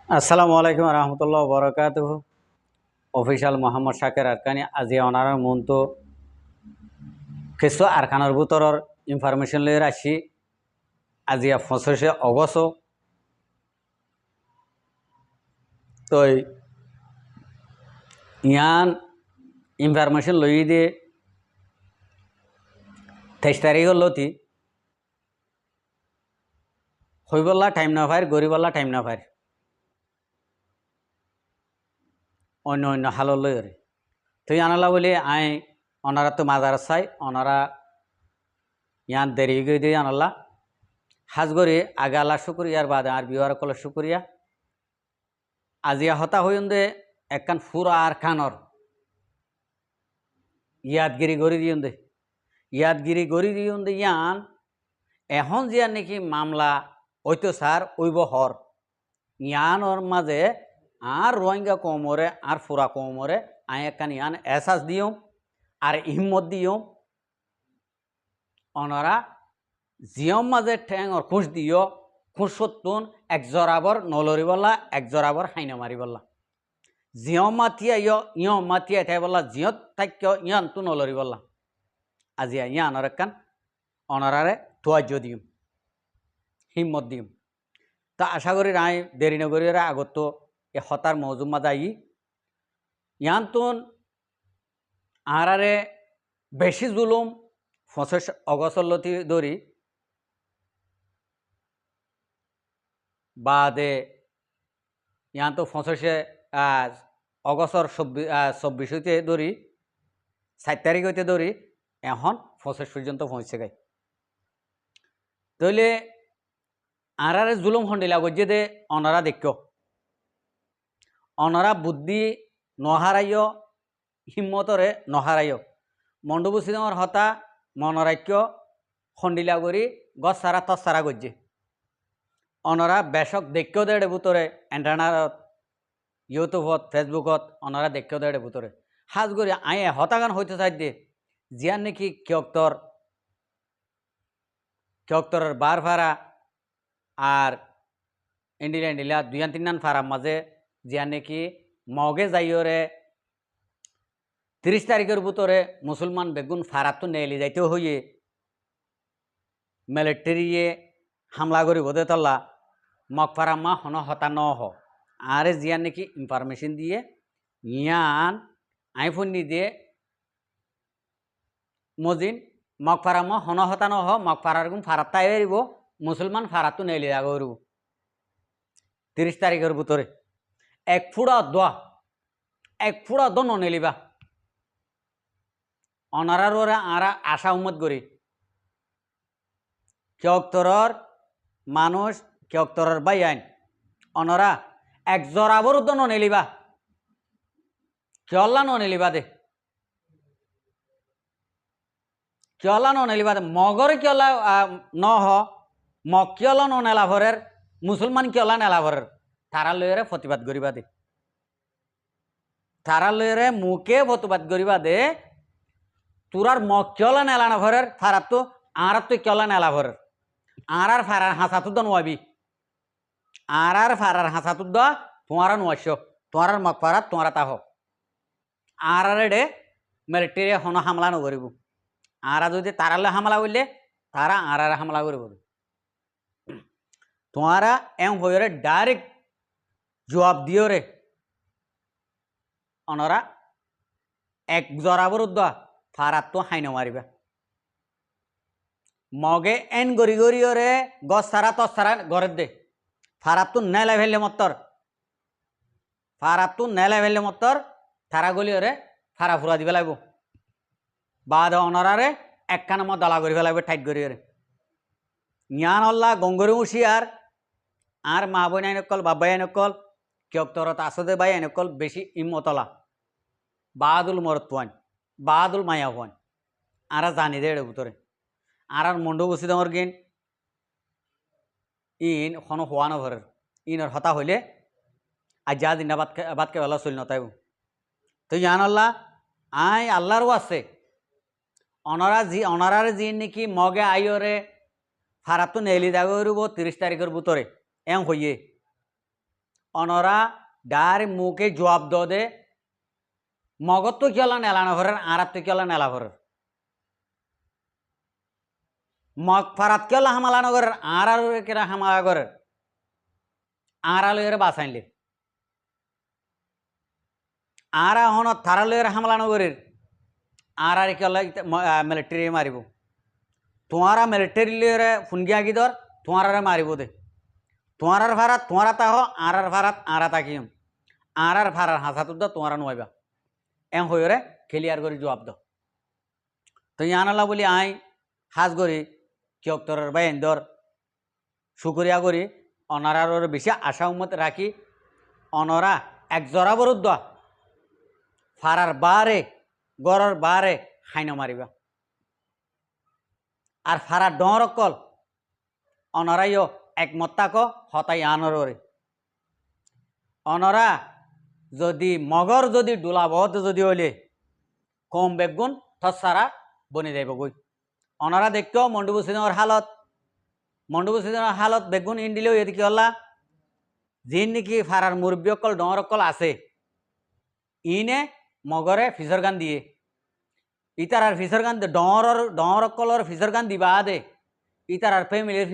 আসসালামু আলাইকুম রহমতুল্লাহ বরকাত অফিসিয়াল মোহাম্মদ শাকের আরকানি আজি অনার মনতো কিছু আরকানোর ভিতরের ইনফরমেশন লই রাখছি। আজি 25 অগস্ট তো ইয়ান ইনফরমেশন লই দিয়ে 23 তারিখ লতি হইবল্লা টাইম না পায়, গরিবল্লা টাইম না পায়, অন্য অন্য হালত লই রে তুই আনালা বলি আই ওনারা তো মাজার চাই ওনারা ইয়ান দেরি গই দিয়ে আনাল্লা হাজগরি আগে আল্লাহ শুক্রিয়ার বাদে আর বিহার কলে শুক্রিয়া আজিয়া হতা হইন দে একখান ফুরা আর খানর ইয়াদগিরি গড়ি দিয়ন দে ইয়াদগিরি গড়ি দিয়ন দে ইয়ান এখন জিয়ার নাকি মামলা অত্যাচার ওইব হর ইয়ানোর মাঝে আর রোহিঙ্গা কমরে আর ফুরা কমরে আই একখান ইয়ান এহসাস দিও আর হিম্মত দিও ওনারা জিয়ম মাঝে ঠেঙর খুঁজ দিও খুঁজ সত্তুন এক জরাবর নলরি বললা এক জরাবর হাইনা মারি বললা জিয়ম মাতিয়া ইয় মাতিয়া তাই বললা জিয়ত থাক্য ইয়ান তু নলরি বললা আজিয়া ইয়ানোর একখান অনারারে তোয়াজ্য দিম হিম্মত দিম তা আশা করি রায় দেরি নগরী আগত এ হতার মৌজুম মাদাই ইয়ান তুন আহারে বেশি জুলুম 25 অগস্ট লতি ধরি বাদে ইয়ান তো 25 অগস্টর 24 হইতে ধরি 7 তারিখ হইতে ধরি এখন 25 পর্যন্ত পৌঁছে গাই তইলে আরারে জুলুম হন্ডিলা গজ্জে দে অনারা দেখ অনারা বুদ্ধি নহারাইয় হিম্মতরে নহারাইয় মণ্ডবুসিদর হতা মনরাক্য হন্ডিলা গরি গছ সারা তস সারা গজ্জে অনরা বেশক দেখ্য দেড়ে বুতরে ইন্টারনেটত ইউটিউবত ফেসবুকত অনরা দেখ্য দেড়ে বুতরে হাজ গরি আয়ে হতাগান হইতে চাই দে জিয়ান নাকি কিয়ক্তরের বার ফারা আর ইন্ডিলা দুয়ান তিনান ফারার মাঝে জিয়ান নাকি মগে যাইরে 30 তারিখের ভিতরে মুসলমান বেগুন ফারাত তো নেলি যাইতে হইয়ে মিলিটারিয়ে হামলা করি বোধে তল্লা মগফারা মা হন হতা ন হ আরে জিয়ান নাকি ইনফরমেশন দিয়ে ইয়ান আইফোন নি দিয়ে মজিন মগফারা মা হন হতা ন হ মগফারার গুণ ফারাত তাই এরিব মুসলমান ফারাত তো নেলি যাগ 30 তারিখের ভিতরে এক ফুড়া দ নেলিবা অনারার ওরা আরা আশা উম্মত করি কিয়ক্তরর মানুষ কিয়ক্তরর বাই আইন অনরা এক জরাবর উদ্দ নেলিবা কিয়ল্লা নেলিবা দে কিয়ল্লা নেলিবা দে মগরে কিয়ল্লা ন হ মগ কিয়ল্লা নেলা ভরের মুসলমান কিয়ল্লা নেলা ভরের তারা লইরে প্রতিবাদ করিবা দে তারা লইরে মুখে প্রতিবাদ করিবা দে তোরার মগ কিয়লা নেলা না ভরের ফারাত তো আর তুই কিয়লা নেলা ভরের আর ফারার হাসাতুদ্দ নোয়াবি আর ফারার হাসাতুদ্দ তোমারা নোয়াস তোমার মগ ফারাত তোমারা তাহ আর রে মিলিটারি হন হামলা নকরিব আর যদি তারালে হামলা করলে তারা আর হামলা করব তোমারা এম হয়ে ডাইরেক্ট জবাব দিও রে অনরা এক জরাবর উদ্দা ফারাত তো হাইন মারিবা মগে এন গড়ি রে গছ সারা তস সারা ঘরের দে ফারাত তো নেলা ফেললে মত্তর তারা গলি রে ফারা ফুরা দিবে লাগব বাদ অনরারে একখান মত দলা করি ফেলাইব ঠাইট করি রে জ্ঞান অল্লা গঙ্গরি হুঁশিয়ার আর মা বই আইনকল বাবাই আইনকল কিয়ক্তরত আসদে বাই আইনকল বেশি ইম্মতলা বাদুল মরত পান বাদুল মায়া পান আর জানি দে এড়ে ভিতরে আর মন্ডু বসি দমর গেন ইন খন হওয়া না ভরের ইনর হতা হইলে আজ যা দিন বাদকে বেলা চলি নতাইব তো জান আল্লাহ আই আল্লাহরও আছে অনারারে যি নাকি মগে আইরে ফারাত তো নেলি দাগ 30 তারিখের ভিতরে এম হইয়ে অনরা ডার মুখে জবাব দে মগত তো কিলা নেলানো ঘরের আরাত তো কিলা নেলা ঘরের মগ ফারাত কিলা হামালানো ঘরের আর কেরা হামালা ঘরের আড়ালয়ের বাঁচাইলে আরা হন থারালয়ের হামলানো করির আর কেলা মিলিটারি মারিব তোমারা মিলিটারি লয়ের ফুনগিয়া গিদর তোমারে মারিব দে তোমার ভাড়াত তোমারা তাহ আর ভাড়াত আরা তাকিম আর ভাড়ার হাসাতুর দ তোমারা নোয়াইবা এম হইরে ক্লিয়ার করে জবাব দাও তো ইয়ানালা বলি আই হাজ করি কিয়ক্তরের বা এন্দর শুকরিয়া করি অনারার বেশি আশা উম্মত রাখি অনরা এক জরা বরুদ্ধ ফারার বারে গড়র বারে হাইন মারিবা আর ফারার ডরকল অনরাইও একমত তাক হতাই আনরে অনরা যদি মগর যদি ডোলাবহত যদি হইলে কম বেগুন থসারা বনি যাইব গই অনরা দেখতেও মন্ডুবুসিনের হালত বেগুন ইন্ডিলেও এদিকে হল্লা যিন নাকি ফারার মুরব্বীকল ডরকল আছে ইনে মগরে ফিসর গান দিয়ে ইতার আর ফিসর গান ডরকলর ফিসর গান দিবা দে ইতার আর ফ্যামিলির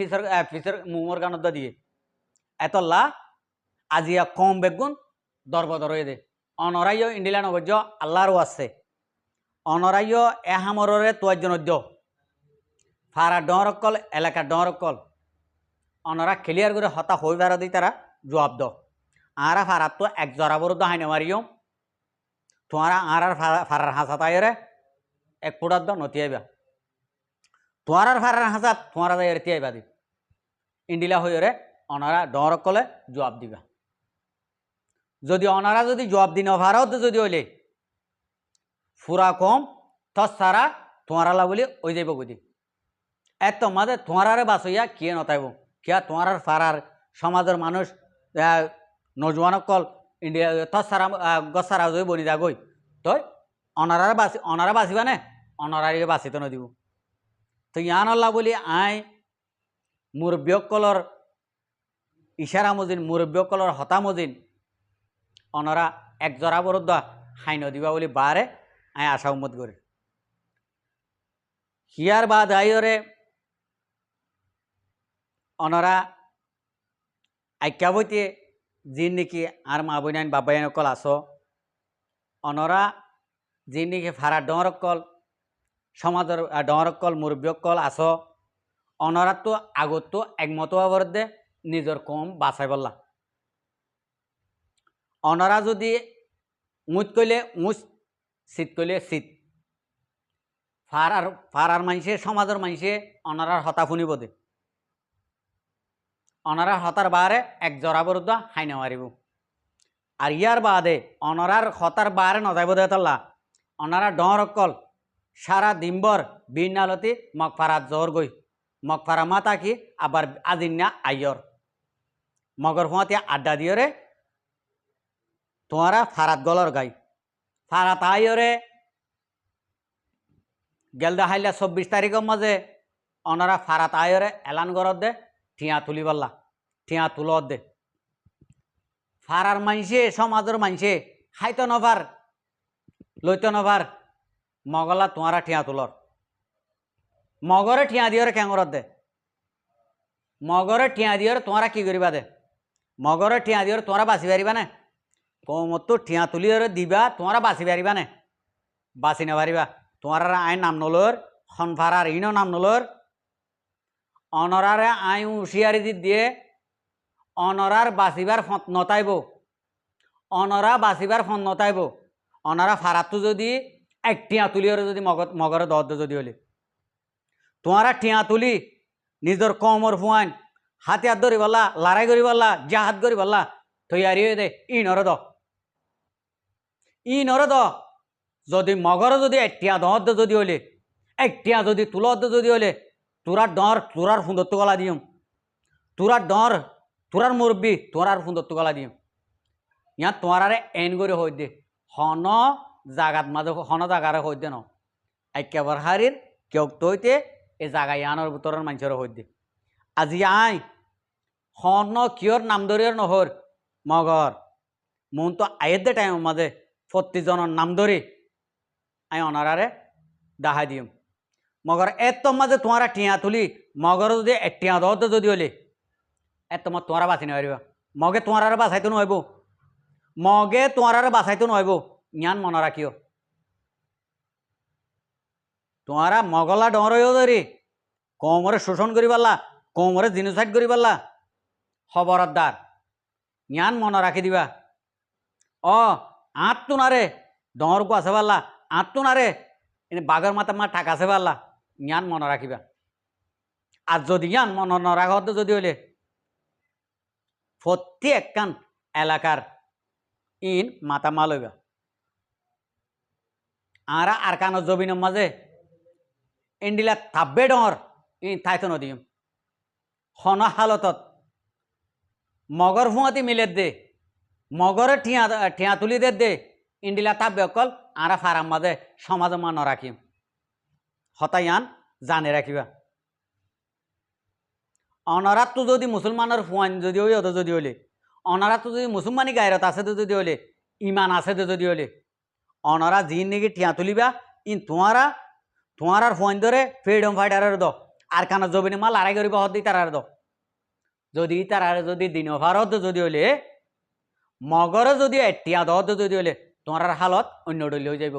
ফিসর মুমর গানত দিয়ে এতল্লা আজিয়া কম বেগুন দরবদর হয়ে দে অনরাইয় ইন্ডিলা নবজ্য আল্লাহরও আছে অনরাইয় এহামরে তোয়াজন ফারা ডরকল এলাকা ডরকল অনরা ক্লিয়ার করে হতা হইবার দি তারা জবাব দ আরা ফারাত তো এক জরাবর হাইনে মারিও তোমারা আর ফারার হাসা তাইরে এক ফুটার দ নতি আইবা তোমার ফারার হাসাত তোমারা যাই রেতি আইবা দি ইন্ডিলা হইরে অনারা ডরকলে জবাব দিবা যদি অনারা যদি জবাব দিন ভারত যদি হইলে ফুরা কম তসারা তোমারা বলি ওই যাইব বুঝি এত মাঝে তোমারে বাঁচইয়া কিয়ে নতাইব কিয়া তোমার ফারার সমাজের মানুষ নজওয়ানকল ইন্ডিয়া তসারা গসারা যদি বনি যা গই তই অনারা বাঁচিবা নে অনারারিকে বাঁচিতে নদিব তো ইয়ানল্লা বলি আই মুরব্বীকলর ইশারা মজিন মুরব্বীকলর হতা মজিন অনরা এক জরা বরদ্দ হাইন দিবা বলি বারে আই আশা উম্মত করি হিয়ার বাদ আইরে অনরা আইকা বইতে যিন নাকি আর মা বইনাইন বাবাইনকল আস অনরা যিন নাকি ফারা ডরকল সমাজের ডরকল মুরব্বীকল আস অনরা তো আগত তো একমত হওয়ার দে নিজের কম বাঁচাই বললা অনরা যদি উঁচ কইলে উঁচ শীত কইলে শীত ফারার মানুষে সমাজের মানুষে অনারার হতা শুনিব দে অনারার হতার বারে এক জরা বরুদ্ধ হাইনা মারিব আর ইয়ার বাদে অনরার হতার বারে নজাইব দে তাল্লা অনারা ডরকল সারা দিনবর বিনালতি মগফারাত জোর গই মগফারা মাতা কি আবার আজিন্না আইয়র মগর ফুঁয়াতে আড্ডা দিয়ে রে তোমারা ফারাত গলর গাই ফারাত আইয়রে গেলদা হাইলা 24 তারিখের মাঝে অনারা ফারাত আয়রে এলান করত দে ঠিয়া তুলি বললা ঠিয়া তুলত দে ফারার মানসে সমাজের মানসে খাইতো নভার লইতো নভার মগলা তোমারা ঠিয়া তুলর মগরে ঠিয়া দিয়ে কেঙরত দে মগরে ঠিয়া দিয়ে তোমারা কি করিবা দে মগরে ঠিয়া দিয়ে তোমরা বাঁচি পারিবা না কমতো ঠিয়া তুলি দিবা তোমরা বাঁচি পারিবা না বাঁচি নাপারিবা তোমার আইন নাম নলর হনফারার ইনো নাম নলর অনরারে আই হুঁশিয়ারি দি দিয়ে অনরার বাঁচিবার ফত নতাইব অনরা বাঁচিবার ফত নতাইব অনরা ফারাতো যদি এক টিয়া তুলিওরে যদি মগরে দদ যদি হলে তোমারা টিয়া তুলি নিজের কমর ফুয়াইন হাতে হাত ধরি বললা লড়াই করি বললা জাহাত করি বললা তৈয়ারি হয়ে দে ই নর দ যদি মগর যদি একটিয়া দহদ যদি হলে একটিয়া যদি তুলদ যদি হলে তোরার ডর তোরার সুন্দরত্ব গলা দিম তোরার ডর তোরার মুরব্বী তোরার সুন্দরত্ব গলা দিম ইয়া তোমারে এন করে হই দে হন জাগাত মাঝে হন জাগারে হই দে ন একেবার হারির কেউ তৈতে এ জাগায় আনার ভিতরের মানুষের হই দে আজি আই হন কিয়র নাম ধরিয়ার নহর মগর মন তো আয়ের দে টাইম মাঝে প্রতিজনের নাম ধরে আই অনারারে দাহা দিম মগর এত মাঝে তোমারা টিয়া তুলি মগর যদি টিয়া দত যদি হলে এত মত তোমারা বাঁচি নারিবা মগে তোমার বাঁচাইতে নহব মগে তোমার বাঁচাইতে নহব জ্ঞান মনে রাখিও তোমারা মগলা ডরইও ধরি কমরে শোষণ করি পারলা কমরে জিনোসাইড করি পারলা খবরদার জ্ঞান মনে রাখি দিবা আত্মু নারে ডরকু আছে পারলা আত্মু নারে এনে বাঘর মাথা মা টাকা আছে পারলা জ্ঞান মনে রাখিবা আর যদি জ্ঞান মনে নরাখত যদি হলে প্রত্যেকখান এলাকার ইন মাথা মা লইবা আর কানো জবিনের মাঝে এন্ডিলা থাব্বে ডর ইন থাইতো নদীম হন হালতত মগর ফুঁয়াতি মিলে দে মগরে ঠিয়া তুলি দে ইন্ডিলা থাব্বে অকল আর ফারাম মাঝে সমাজ মা নরাখিম হতায়ান জানে রাখিবা অনারাত তো যদি মুসলমানের ফুয়ান যদি হই অত যদি হলে অনারাত তো যদি মুসলমানি গায়রত আছে তো যদি হলে ইমান আছে তো যদি হলে অনারা জিন নাকি ঠিয়া তুলিবা ইন তোমার আর ফুয়ান ধরে ফ্রিডম ফাইটারের দ আর কানা জবিনে মা লড়াই করিবা হত দি তারার দ যদি তারার যদি দিন ভারত যদি হলে মগরে যদি টিয়া দত যদি হলে তোমার হালত অন্য ডলি হয়ে যাইব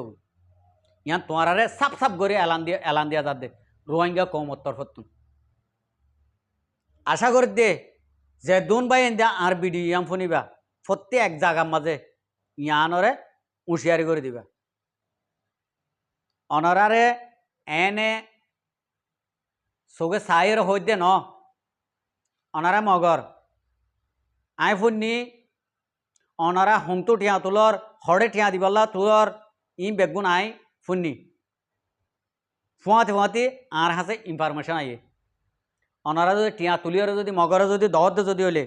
ইয়ান তোমারে সাপ সাপ করে এলান দিয়া যাত দে রোহিঙ্গা কমত্তর ফতুন আশা করি দে যে দুন বাই এন আর বিডি ইয়াম শুনিবা প্রত্যেক জায়গার মাঝে ইয়ানরে হুঁশিয়ারি করে দিবা অনরারে এনে চোখে চাইর হইতে ন অনারা মগর আই ফুন্নি অনারা হুমতো ঠিয়া তোলর হরে ঠিয়া দিবল্লা তোলর ই বেগুন আই ফুন্নি ফুয়াতে আর হাসে ইনফরমেশন আইয়ে অনারা যদি টিয়া তুলিয়র যদি মগরে যদি দহত যদি হলে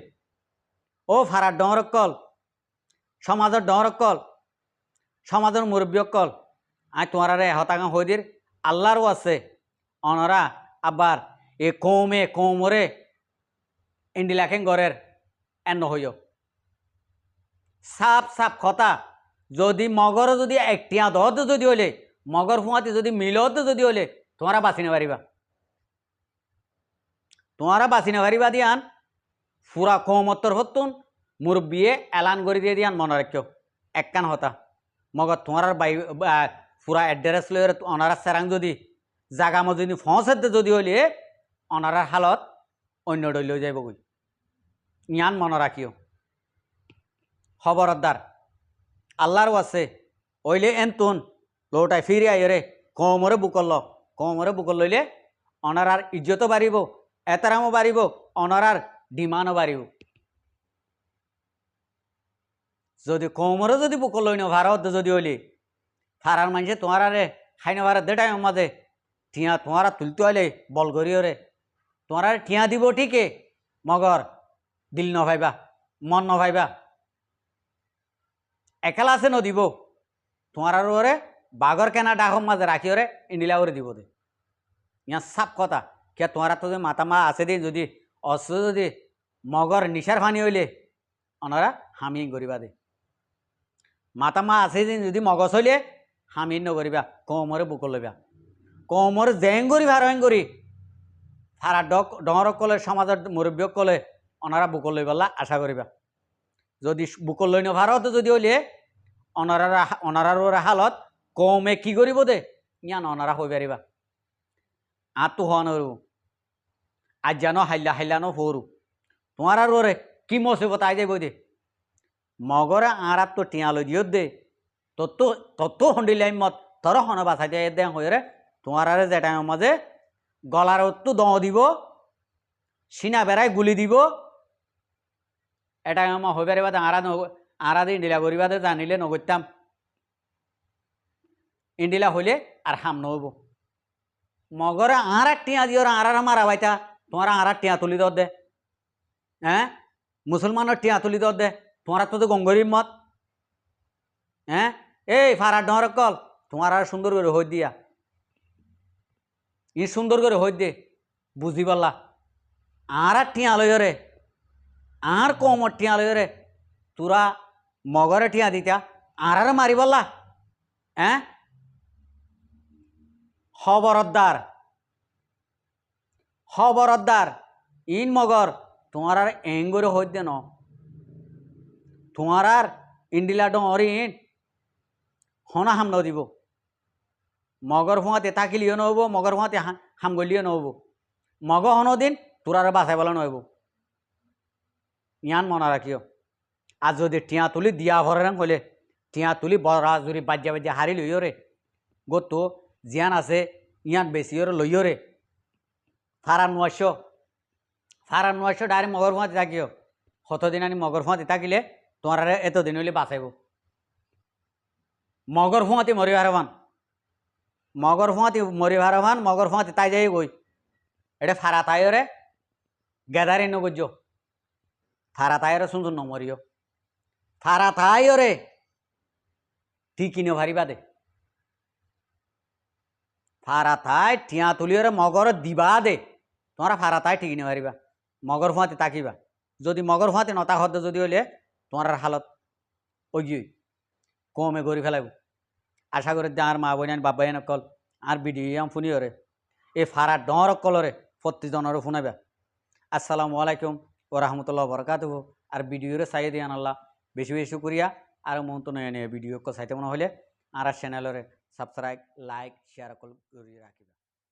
ও ফারার ডরকল সমাজের ডরকল সমাজের মুরব্বীকল আই তোমারে হতাগাঁ হই দির আল্লাহরও আছে অনরা আবার এ কৌমরে ইন্ডিলাখেন গড়ের এন হইও সাপ সাপ কথা যদি মগর যদি একটিয়া দহত যদি হলে মগর ফুঁয়াতে যদি মিলত যদি হলে তোমারা বাঁচি না পারিবা তোমারা বাঁচি না পারিবা দিয়ান ফুরা কৌমত্তর হতুন মুরব্বিয়ে এলান করে দিয়ে দিয়ান মনে রাখিও একখান হতা মগর তোমার ফুরা এড্রেস লই অনারা সেরাং যদি জাগা মধ্যে যদি ফসে যদি হইলে অনারার হালত অন্য ডল যাইব গই ইয়ান মনে রাখিও খবরদার আল্লাহরও আছে ওইলে এনতুন লোটাই ফিরে আইরে কমরে বুকল লইলে অনারার ইজ্জতও বাড়িব এতারামও বাড়িব অনারার ডিমান্ডও বাড়িব যদি কমরে যদি বুকল লই না ভারত যদি হইলি ফারার মানুষে তোমারে খাই না ভারত দেটাই মাঝে টিয়া তোমারা তুলতে হইলে বল করিও রে তোমার টিয়া দিব ঠিকই মগর দিল নভাইবা মন নভাইবা একেলা আছে নদিব তোমার ওরে বাঘর কেনা ডাকম মাঝে রাখি ওরে ইন্ডিলা করে দিব দে ইয়া সাপ কথা কে তোমারা তো মাথা মা আছে দিন যদি অস্ত্র যদি মগর নিশার ফানি হইলে ওনারা হামিং করিবা দে মাথা মা আছে দিন যদি মগজ হইলে হামিং নকরিবা কমরে বুক লইবা কমরে জেং করি ভারং করি সারা ডর কলে সমাজের মুরব্বী কলে ওনারা বুক লইবালা আশা করিবা যদি বুকল লইন ভারত যদি হইলে অনারার হালত কমে কি করিব দে ইয়ান অনারা হই পারিবা আর তো হওয়া নরু আজ জানো হাইলানো হরু তোমার আর ওরে কি মুসিবত আই যাইব দে মগরে আর তো টিয়া লই দিও দে তত হন্ডিলাই মত তর হন বাছাই দিয়ে দে হয়ে তোমার আর যেটা মাঝে গলার তো দ দিব সিনা বেড়ায় গুলি দিব এটা আমার হয়ে পারিবা আরা দিয়ে ইন্ডিলা করিবা জানিলে নগরতাম ইন্ডিলা হইলে আর হাম নহব মগরে আর টিয়া দিও আর মারা বাইতা তোমার আর টিয়া তুলি দে হ্যাঁ মুসলমানের টিয়া তুলি দে তোমার তো গঙ্গরির মত হ্যাঁ এই ফারার ডর কল তোমার আর সুন্দর করে হই দিয়া ই সুন্দর করে হই দে বুঝি পারলা আর টিয়া লই রে আর কমর টিয়া লই রে তোরা মগরে ঠিয়া দিতা আর মারি বললা হ্যাঁ খবরদার ইন মগর তোমার আর এঙ্গরে হইতে ন তোমার আর ইন্ডিলা ডরি ইন হনা হাম নদিব মগর ফুঁয়াতে তাকিলিও নহব মগর ফুঁয়াতে হাম গলিও নহব মগ হন দিন তোরার বাঁচাই বলা নহব ইয়ান মনে রাখিও আর যদি টিয়া তুলি দিয়া ভরে হলে টিয়া তুলি বরা জুড়ি বাজ্যা বাজ্যা হারি লইও রে গতো জিয়ান আছে ইয়ান বেশি ওরে লইও রে ফারান নোয়াশো ডাইরেক্ট মগর ফুঁয়াতে থাকিও কতদিন আনি মগর ফুঁয়াতে থাকিলে তোমার এতদিন হইলে বাঁচাইব মগর ফুঁয়াতে মরি হারবান মগর ফুঁয়াতে তাই যাই গই এটা ফারা তাইরে গেদারি নগর্য ফারা তাইরে সুন্দর নমরিও ফারা তাইরে ঠিকিনে ভারিবা দে ফারা তাই ঠিয়া তুলিওরে মগর দিবা দে তোমরা ফারা তাই ঠিকিনে ভারিবা মগর ফুঁয়াতে তাকিবা যদি মগর ফুঁয়াতে নতা হতে যদি হইলে তোমার হালত ওই কমে গড়ি ফেলাইব আশা করি আর মা বোন বাপ ভাই নকল আর ভিডিও শুনিওরে এই ফারা ডর কলরে প্রতিজনের শুনাইবা আসসালামু আলাইকুম ও রহমতুল্লাহ বরকাতুহ আর ভিডিওরে চাই দিয়ে আনাল্লাহ বেশি বেশি করিয়া আর মন তো নয় ভিডিও চাইতে মনে হলে আর চ্যানেলরে সাবস্ক্রাইব লাইক শেয়ার করিয়া রাখিবা।